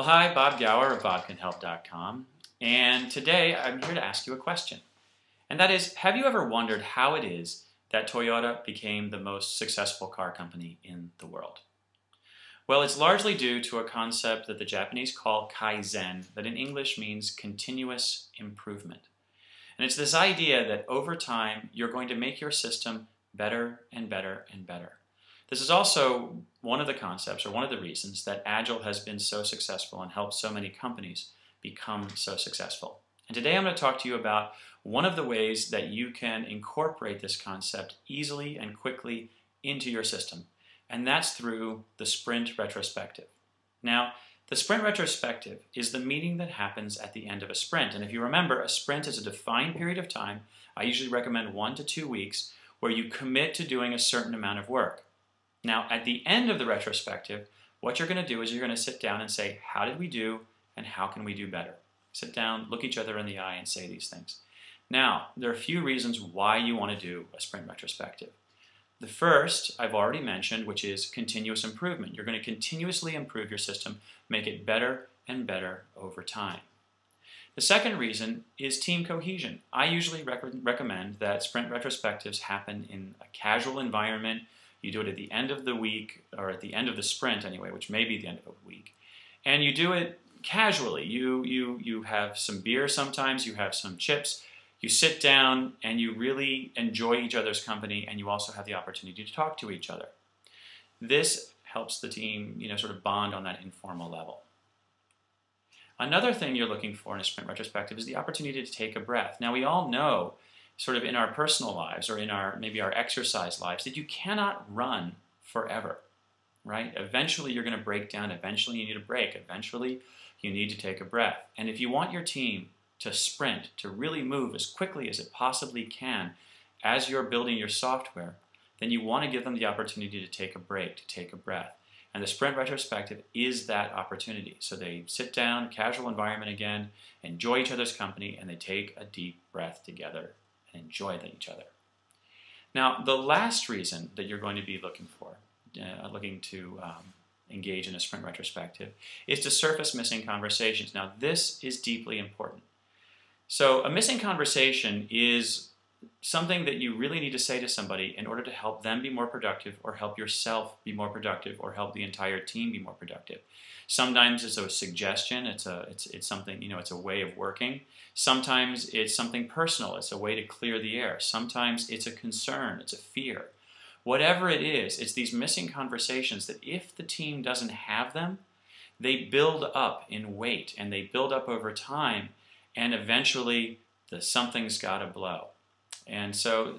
Well, hi, Bob Gower of bobcanhelp.com, and today I'm here to ask you a question. And that is, have you ever wondered how it is that Toyota became the most successful car company in the world? Well, it's largely due to a concept that the Japanese call kaizen, that in English means continuous improvement. And it's this idea that over time, you're going to make your system better and better and better. This is also one of the concepts, or one of the reasons, that Agile has been so successful and helped so many companies become so successful. And today I'm going to talk to you about one of the ways that you can incorporate this concept easily and quickly into your system, and that's through the sprint retrospective. Now, the sprint retrospective is the meeting that happens at the end of a sprint. And if you remember, a sprint is a defined period of time. I usually recommend 1 to 2 weeks, where you commit to doing a certain amount of work. Now, at the end of the retrospective, what you're going to do is you're going to sit down and say, how did we do and how can we do better? Sit down, look each other in the eye and say these things. Now, there are a few reasons why you want to do a sprint retrospective. The first, I've already mentioned, which is continuous improvement. You're going to continuously improve your system, make it better and better over time. The second reason is team cohesion. I usually recommend that sprint retrospectives happen in a casual environment. You do it at the end of the week, or at the end of the sprint anyway, which may be the end of the week. And you do it casually. You have some beer sometimes, you have some chips, you sit down and you really enjoy each other's company, and you also have the opportunity to talk to each other. This helps the team, sort of bond on that informal level. Another thing you're looking for in a sprint retrospective is the opportunity to take a breath. Now, we all know, sort of in our personal lives or in maybe our exercise lives, that you cannot run forever, right? Eventually you're going to break down. Eventually you need a break. Eventually you need to take a breath. And if you want your team to sprint, to really move as quickly as it possibly can as you're building your software, then you want to give them the opportunity to take a break, to take a breath. And the sprint retrospective is that opportunity. So they sit down, casual environment again, enjoy each other's company, and they take a deep breath together and enjoy each other. Now, the last reason that you're going to be looking to engage in a sprint retrospective is to surface missing conversations. Now, this is deeply important. So a missing conversation is something that you really need to say to somebody in order to help them be more productive, or help yourself be more productive, or help the entire team be more productive. Sometimes it's a suggestion, it's something, it's a way of working. Sometimes it's something personal, it's a way to clear the air. Sometimes it's a concern, it's a fear. Whatever it is, it's these missing conversations that if the team doesn't have them, they build up in weight and they build up over time, and eventually something's got to blow. And so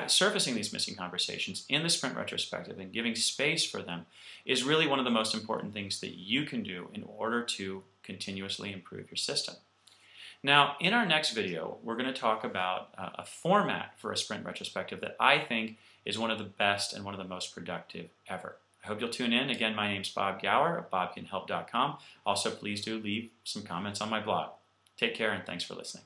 surfacing these missing conversations in the sprint retrospective and giving space for them is really one of the most important things that you can do in order to continuously improve your system. Now, in our next video, we're going to talk about a format for a sprint retrospective that I think is one of the best and one of the most productive ever. I hope you'll tune in. Again, my name's Bob Gower of bobcanhelp.com. Also, please do leave some comments on my blog. Take care, and thanks for listening.